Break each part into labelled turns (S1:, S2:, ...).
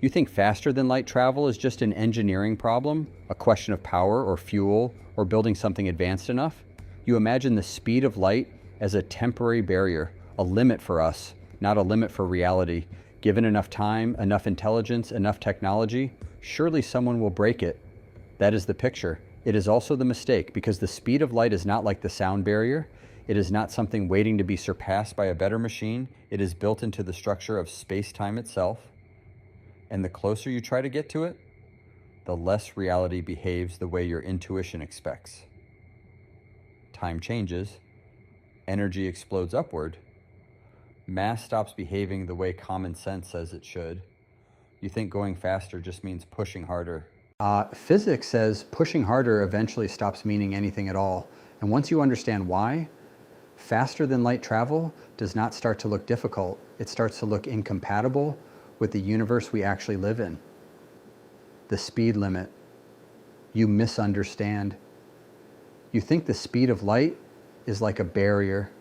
S1: You think faster than light travel is just an engineering problem, a question of power or fuel or building something advanced enough? You imagine the speed of light as a temporary barrier, a limit for us, not a limit for reality. Given enough time, enough intelligence, enough technology, surely someone will break it. That is the picture. It is also the mistake, because the speed of light is not like the sound barrier. It is not something waiting to be surpassed by a better machine. It is built into the structure of space-time itself. And the closer you try to get to it, the less reality behaves the way your intuition expects. Time changes, energy explodes upward, mass stops behaving the way common sense says it should. You think going faster just means pushing harder. Physics says pushing harder eventually stops meaning anything at all. And once you understand why, faster than light travel does not start to look difficult. It starts to look incompatible with the universe we actually live in. The speed limit. You misunderstand. You think the speed of light is like a barrier,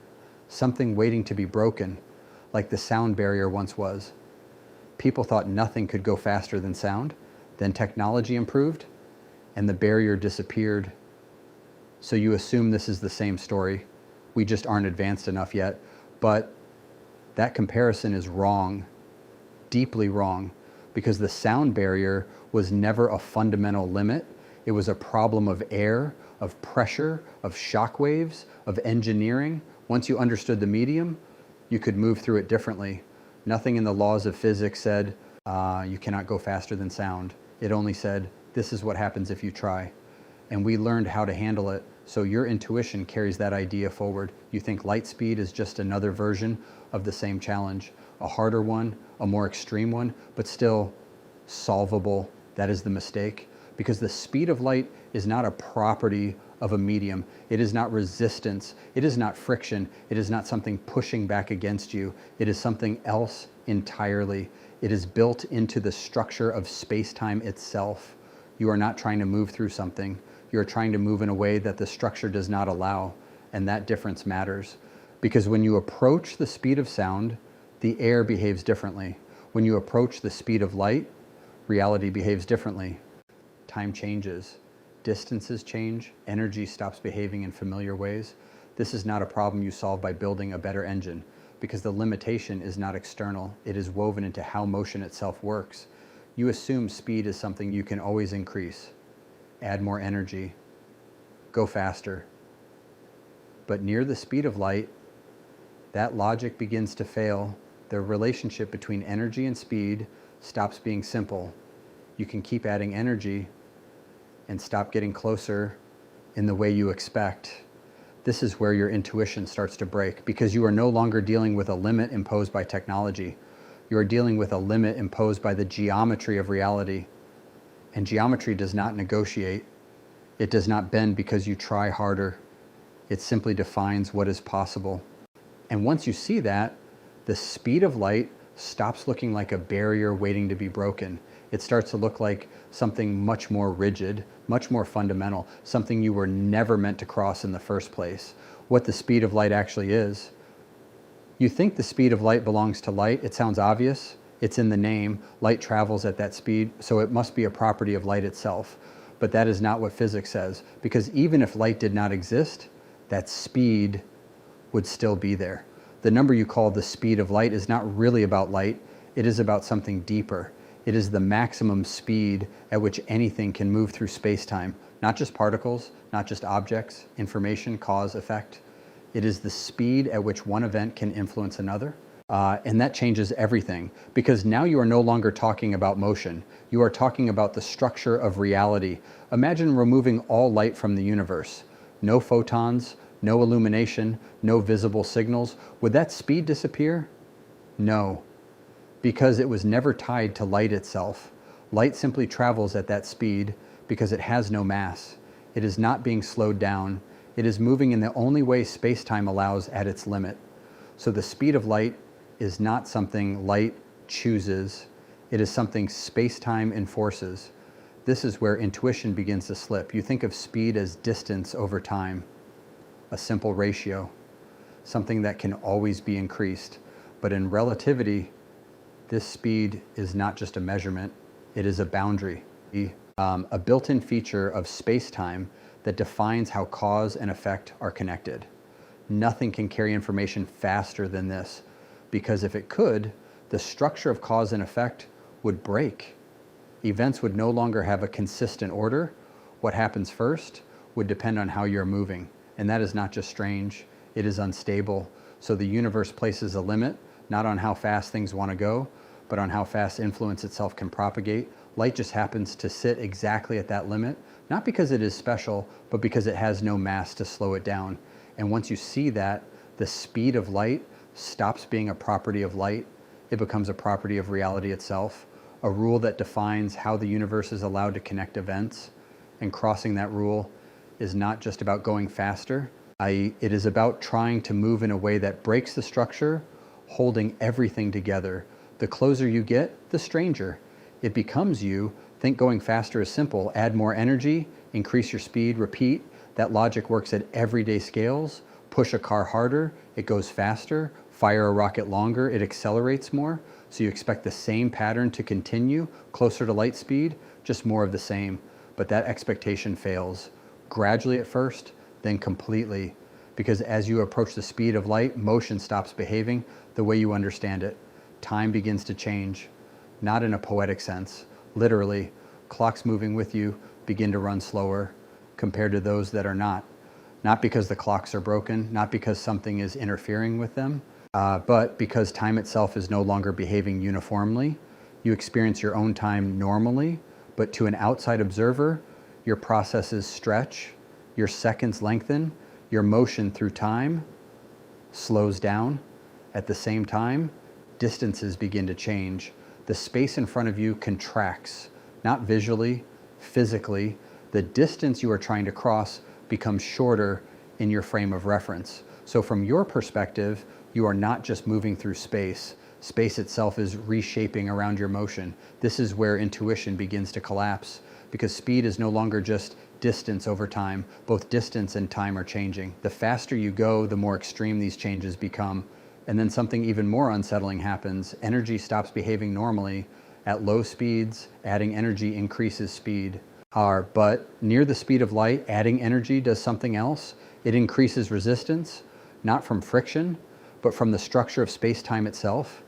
S1: something waiting to be broken, like the sound barrier once was. People thought nothing could go faster than sound. Then technology improved and the barrier disappeared. So you assume this is the same story. We just aren't advanced enough yet. But that comparison is wrong, deeply wrong, because the sound barrier was never a fundamental limit. It was a problem of air, of pressure, of shock waves, of engineering. Once you understood the medium, you could move through it differently. Nothing in the laws of physics said you cannot go faster than sound. It only said, this is what happens if you try. And we learned how to handle it. So your intuition carries that idea forward. You think light speed is just another version of the same challenge, a harder one, a more extreme one, but still solvable. That is the mistake. Because the speed of light is not a property of a medium. It is not resistance. It is not friction. It is not something pushing back against you. It is something else entirely. It is built into the structure of space-time itself. You are not trying to move through something. You are trying to move in a way that the structure does not allow, and that difference matters. Because when you approach the speed of sound, the air behaves differently. When you approach the speed of light, reality behaves differently. Time changes, distances change, energy stops behaving in familiar ways. This is not a problem you solve by building a better engine, because the limitation is not external. It is woven into how motion itself works. You assume speed is something you can always increase, add more energy, go faster. But near the speed of light, that logic begins to fail. The relationship between energy and speed stops being simple. You can keep adding energy and stop getting closer in the way you expect. This is where your intuition starts to break, because you are no longer dealing with a limit imposed by technology. You are dealing with a limit imposed by the geometry of reality. And geometry does not negotiate. It does not bend because you try harder. It simply defines what is possible. And once you see that, the speed of light stops looking like a barrier waiting to be broken. It starts to look like something much more rigid, much more fundamental, something you were never meant to cross in the first place. What the speed of light actually is. You think the speed of light belongs to light. It sounds obvious. It's in the name. Light travels at that speed, so it must be a property of light itself. But that is not what physics says, because even if light did not exist, that speed would still be there. The number you call the speed of light is not really about light. It is about something deeper. It is the maximum speed at which anything can move through space-time, not just particles, not just objects, information, cause, effect. It is the speed at which one event can influence another. And that changes everything, because now you are no longer talking about motion. You are talking about the structure of reality. Imagine removing all light from the universe. No photons, no illumination, no visible signals. Would that speed disappear? No, because it was never tied to light itself. Light simply travels at that speed because it has no mass. It is not being slowed down. It is moving in the only way space-time allows at its limit. So the speed of light is not something light chooses. It is something space-time enforces. This is where intuition begins to slip. You think of speed as distance over time, a simple ratio, something that can always be increased. But in relativity, This speed is not just a measurement, it is a boundary, a built-in feature of space-time that defines how cause and effect are connected. Nothing can carry information faster than this, because if it could, the structure of cause and effect would break. Events would no longer have a consistent order. What happens first would depend on how you're moving. And that is not just strange, it is unstable. So the universe places a limit, not on how fast things want to go, but on how fast influence itself can propagate. Light just happens to sit exactly at that limit, not because it is special, but because it has no mass to slow it down. And once you see that, the speed of light stops being a property of light. It becomes a property of reality itself, a rule that defines how the universe is allowed to connect events. And crossing that rule is not just about going faster, i.e., it is about trying to move in a way that breaks the structure, holding everything together. The closer you get, the stranger. It becomes you. Think going faster is simple. Add more energy, increase your speed, repeat. That logic works at everyday scales. Push a car harder, it goes faster. Fire a rocket longer, it accelerates more. So you expect the same pattern to continue, closer to light speed, just more of the same. But that expectation fails. Gradually at first, then completely. Because as you approach the speed of light, motion stops behaving the way you understand it. Time begins to change, not in a poetic sense. Literally, clocks moving with you begin to run slower compared to those that are not. Not because the clocks are broken, not because something is interfering with them, but because time itself is no longer behaving uniformly. You experience your own time normally, but to an outside observer, your processes stretch, your seconds lengthen, your motion through time slows down. At the same time, distances begin to change. The space in front of you contracts, not visually, physically. The distance you are trying to cross becomes shorter in your frame of reference. So from your perspective, you are not just moving through space. Space itself is reshaping around your motion. This is where intuition begins to collapse, because speed is no longer just distance over time. Both distance and time are changing. The faster you go, the more extreme these changes become. And then something even more unsettling happens. Energy stops behaving normally. At low speeds, adding energy increases speed. But near the speed of light, adding energy does something else. It increases resistance, not from friction, but from the structure of space-time itself.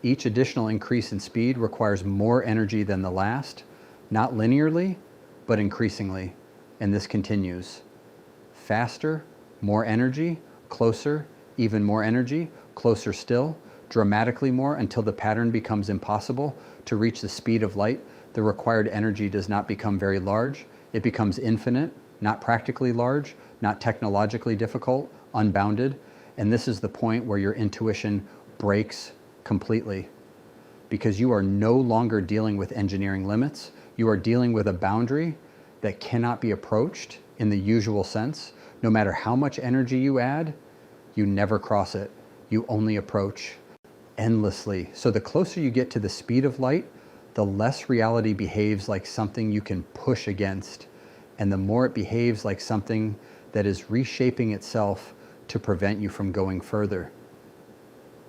S1: Each additional increase in speed requires more energy than the last, not linearly, but increasingly. And this continues. Faster, more energy, closer, even more energy, closer still, dramatically more, until the pattern becomes impossible. To reach the speed of light, the required energy does not become very large. It becomes infinite, not practically large, not technologically difficult, unbounded. And this is the point where your intuition breaks completely, because you are no longer dealing with engineering limits. You are dealing with a boundary that cannot be approached in the usual sense. No matter how much energy you add, you never cross it. You only approach endlessly. So the closer you get to the speed of light, the less reality behaves like something you can push against, and the more it behaves like something that is reshaping itself to prevent you from going further.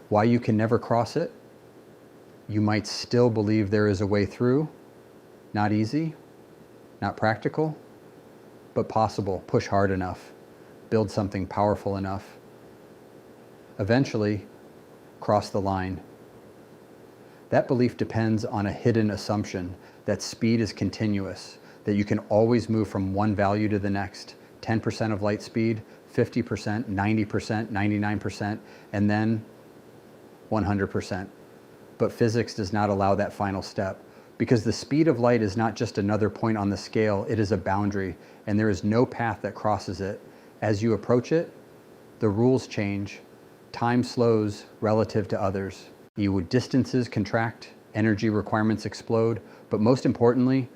S1: Why you can never cross it? You might still believe there is a way through. Not easy, not practical, but possible. Push hard enough, build something powerful enough. Eventually, cross the line. That belief depends on a hidden assumption that speed is continuous, that you can always move from one value to the next. 10% of light speed, 50%, 90%, 99%, and then 100%. But physics does not allow that final step, because the speed of light is not just another point on the scale, it is a boundary, and there is no path that crosses it. As you approach it, the rules change. Time slows relative to others. Distances contract, energy requirements explode, but most importantly,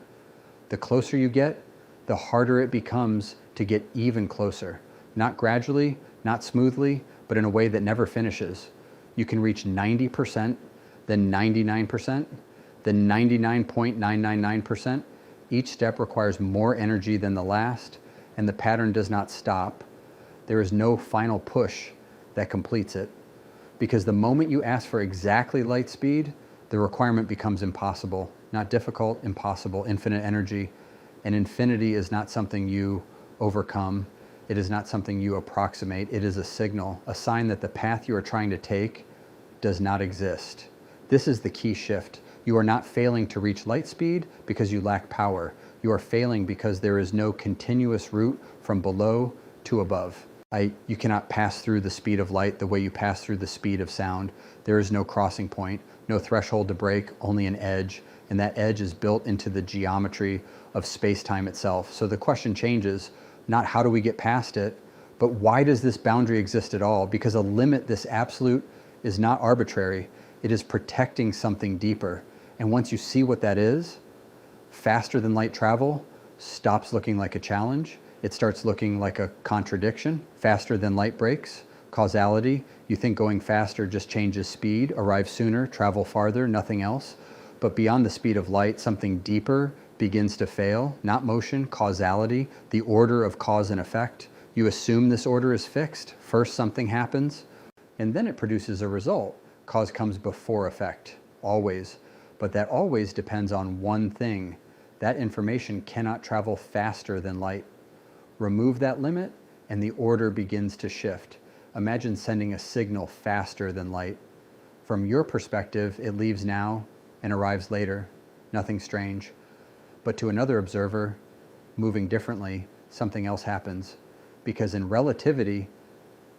S1: the closer you get, the harder it becomes to get even closer. Not gradually, not smoothly, but in a way that never finishes. You can reach 90%, then 99%, then 99.999%. Each step requires more energy than the last, and the pattern does not stop. There is no final push that completes it. Because the moment you ask for exactly light speed, The requirement becomes impossible. Not difficult, impossible, infinite energy. And infinity is not something you overcome. It is not something you approximate. It is a signal, a sign that the path you are trying to take does not exist. This is the key shift. You are not failing to reach light speed because you lack power. You are failing because there is no continuous route from below to above. You cannot pass through the speed of light the way you pass through the speed of sound. There is no crossing point, no threshold to break, only an edge. And that edge is built into the geometry of space-time itself. So the question changes, not how do we get past it, but why does this boundary exist at all? Because a limit, this absolute, is not arbitrary. It is protecting something deeper. And once you see what that is, faster than light travel stops looking like a challenge. It starts looking like a contradiction. Faster than light breaks, causality. You think going faster just changes speed, arrive sooner, travel farther, nothing else. But beyond the speed of light, something deeper begins to fail. Not motion, causality, the order of cause and effect. You assume this order is fixed. First something happens, and then it produces a result. Cause comes before effect, always. But that always depends on one thing. That information cannot travel faster than light. Remove that limit, and the order begins to shift. Imagine sending a signal faster than light. From your perspective, it leaves now and arrives later. Nothing strange. But to another observer, moving differently, something else happens. Because in relativity,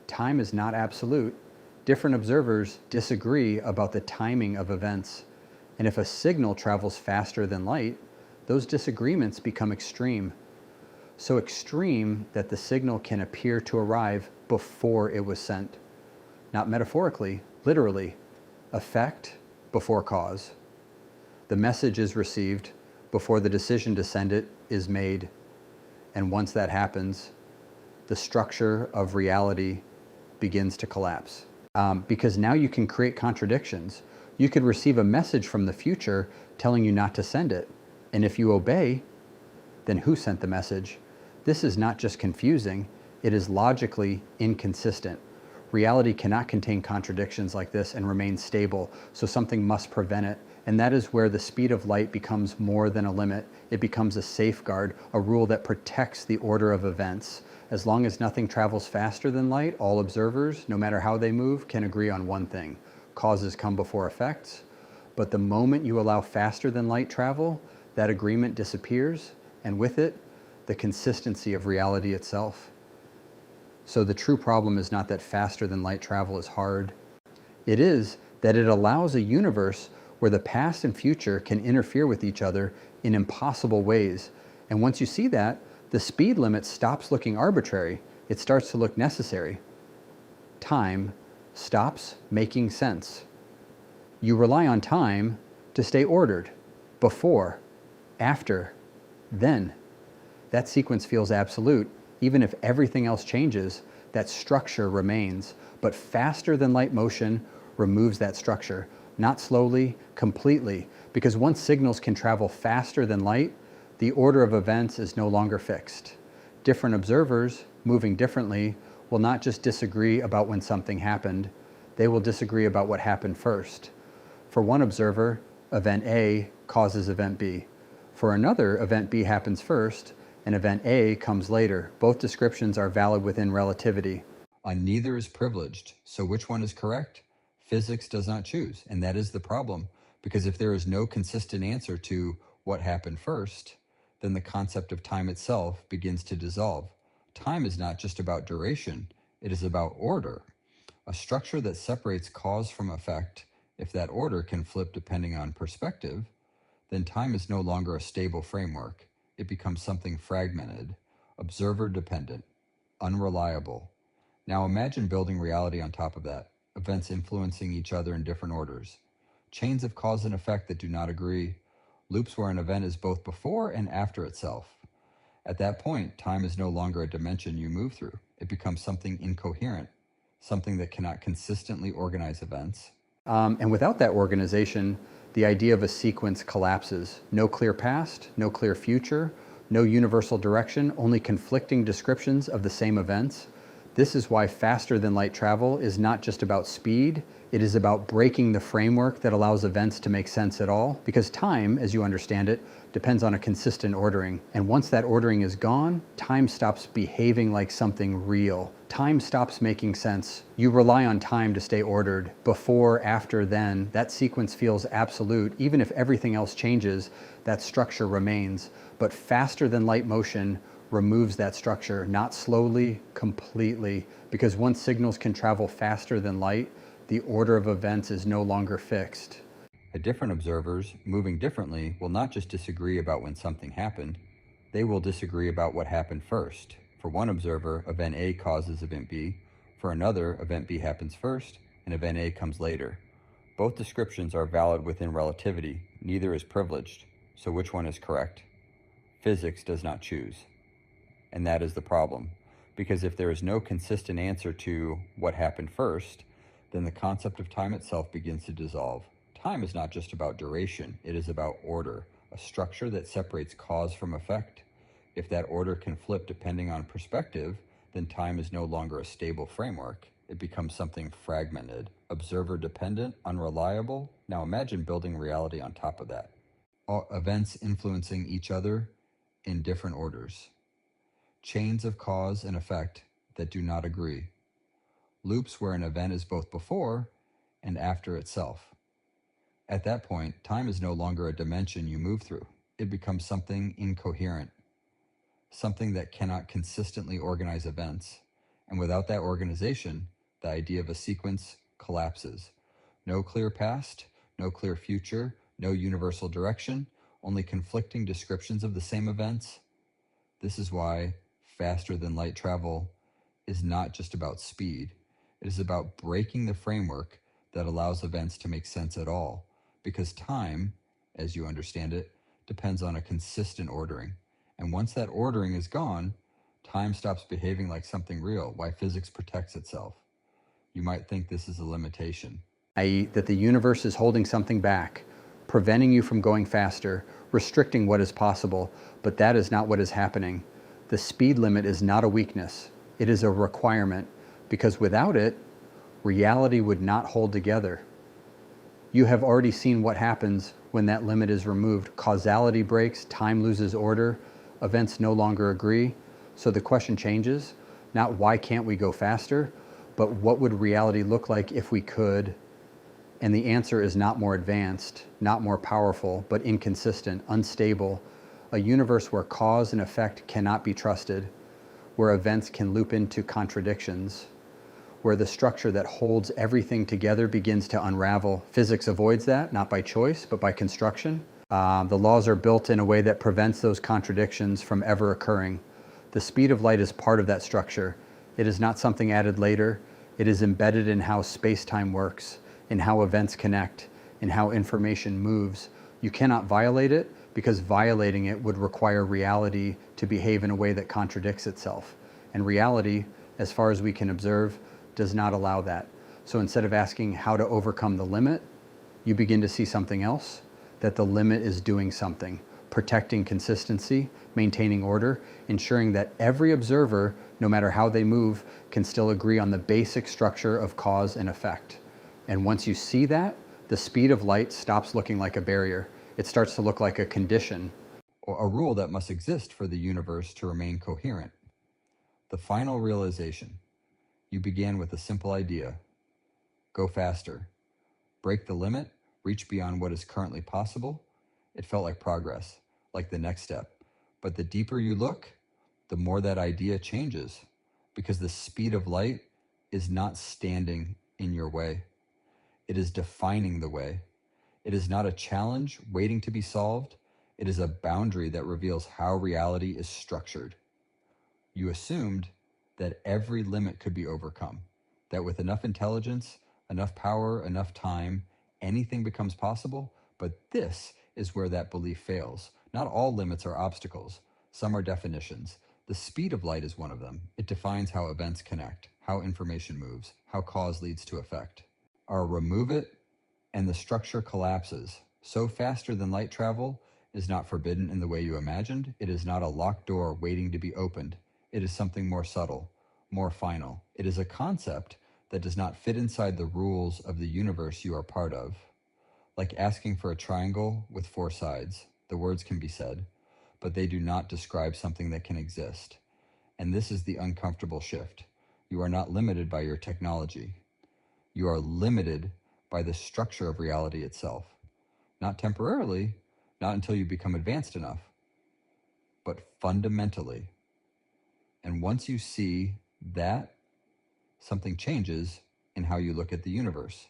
S1: time is not absolute. Different observers disagree about the timing of events. And if a signal travels faster than light, those disagreements become extreme. So extreme that the signal can appear to arrive before it was sent. Not metaphorically, literally. Effect before cause. The message is received before the decision to send it is made. And once that happens, the structure of reality begins to collapse. Because now you can create contradictions. You could receive a message from the future telling you not to send it. And if you obey, then who sent the message? This is not just confusing, it is logically inconsistent. Reality cannot contain contradictions like this and remain stable, so something must prevent it. And that is where the speed of light becomes more than a limit. It becomes a safeguard, a rule that protects the order of events. As long as nothing travels faster than light, all observers, no matter how they move, can agree on one thing. Causes come before effects. But the moment you allow faster than light travel, that agreement disappears, and with it, the consistency of reality itself. So the true problem is not that faster than light travel is hard. It is that it allows a universe where the past and future can interfere with each other in impossible ways. And once you see that, the speed limit stops looking arbitrary. It starts to look necessary. Time stops making sense. You rely on time to stay ordered. Before, after, then. That sequence feels absolute. Even if everything else changes, that structure remains. But faster than light motion removes that structure. Not slowly, completely. Because once signals can travel faster than light, the order of events is no longer fixed. Different observers, moving differently, will not just disagree about when something happened, they will disagree about what happened first. For one observer, event A causes event B. For another, event B happens first, and event A comes later. Both descriptions are valid within relativity. Neither is privileged, so which one is correct? Physics does not choose, and that is the problem, because if there is no consistent answer to what happened first, then the concept of time itself begins to dissolve. Time is not just about duration, it is about order. A structure that separates cause from effect, if that order can flip depending on perspective, then time is no longer a stable framework. It becomes something fragmented, observer-dependent, unreliable. Now imagine building reality on top of that, events influencing each other in different orders, chains of cause and effect that do not agree, loops where an event is both before and after itself. At that point, time is no longer a dimension you move through. It becomes something incoherent, something that cannot consistently organize events. And without that organization, the idea of a sequence collapses. No clear past, no clear future, no universal direction, only conflicting descriptions of the same events. This is why faster than light travel is not just about speed, It is about breaking the framework that allows events to make sense at all, because time, as you understand it, depends on a consistent ordering. And once that ordering is gone, time stops behaving like something real. Time stops making sense. You rely on time to stay ordered. Before, after, then, that sequence feels absolute. Even if everything else changes, that structure remains. But faster than light motion removes that structure, not slowly, completely, because once signals can travel faster than light, the order of events is no longer fixed. Different observers, moving differently, will not just disagree about when something happened, they will disagree about what happened first. For one observer, event A causes event B. For another, event B happens first, and event A comes later. Both descriptions are valid within relativity. Neither is privileged. So which one is correct? Physics does not choose. And that is the problem. Because if there is no consistent answer to what happened first, then the concept of time itself begins to dissolve. Time is not just about duration, it is about order, a structure that separates cause from effect. If that order can flip depending on perspective, then time is no longer a stable framework. It becomes something fragmented, observer-dependent, unreliable. Now imagine building reality on top of that. All events influencing each other in different orders. Chains of cause and effect that do not agree. Loops where an event is both before and after itself. At that point, time is no longer a dimension you move through. It becomes something incoherent, something that cannot consistently organize events. And without that organization, the idea of a sequence collapses. No clear past, no clear future, no universal direction, only conflicting descriptions of the same events. This is why faster than light travel is not just about speed. It is about breaking the framework that allows events to make sense at all, because time, as you understand it, depends on a consistent ordering. And once that ordering is gone, time stops behaving like something real, why physics protects itself. You might think this is a limitation, i.e., that the universe is holding something back, preventing you from going faster, restricting what is possible, but that is not what is happening. The speed limit is not a weakness, it is a requirement, because without it, reality would not hold together. You have already seen what happens when that limit is removed. Causality breaks, time loses order, events no longer agree. So the question changes, not why can't we go faster, but what would reality look like if we could? And the answer is not more advanced, not more powerful, but inconsistent, unstable. A universe where cause and effect cannot be trusted, where events can loop into contradictions, where the structure that holds everything together begins to unravel. Physics avoids that, not by choice, but by construction. The laws are built in a way that prevents those contradictions from ever occurring. The speed of light is part of that structure. It is not something added later. It is embedded in how space-time works, in how events connect, in how information moves. You cannot violate it, because violating it would require reality to behave in a way that contradicts itself. And reality, as far as we can observe, does not allow that. So instead of asking how to overcome the limit, you begin to see something else, that the limit is doing something, protecting consistency, maintaining order, ensuring that every observer, no matter how they move, can still agree on the basic structure of cause and effect. And once you see that, the speed of light stops looking like a barrier. It starts to look like a condition, or a rule that must exist for the universe to remain coherent. The final realization. You began with a simple idea. Go faster. Break the limit, reach beyond what is currently possible. It felt like progress, like the next step. But the deeper you look, the more that idea changes, because the speed of light is not standing in your way. It is defining the way. It is not a challenge waiting to be solved. It is a boundary that reveals how reality is structured. You assumed that every limit could be overcome, that with enough intelligence, enough power, enough time, anything becomes possible. But this is where that belief fails. Not all limits are obstacles. Some are definitions. The speed of light is one of them. It defines how events connect, how information moves, how cause leads to effect. Remove it, and the structure collapses. So faster than light travel is not forbidden in the way you imagined. It is not a locked door waiting to be opened. It is something more subtle, more final. It is a concept that does not fit inside the rules of the universe you are part of. Like asking for a triangle with 4 sides, the words can be said, but they do not describe something that can exist. And this is the uncomfortable shift. You are not limited by your technology. You are limited by the structure of reality itself. Not temporarily, not until you become advanced enough, but fundamentally. And once you see that, something changes in how you look at the universe.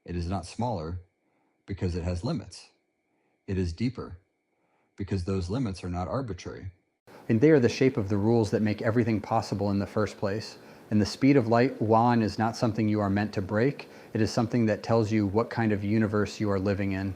S1: It is not smaller because it has limits. It is deeper because those limits are not arbitrary. And they are the shape of the rules that make everything possible in the first place. And the speed of light, one, is not something you are meant to break. It is something that tells you what kind of universe you are living in.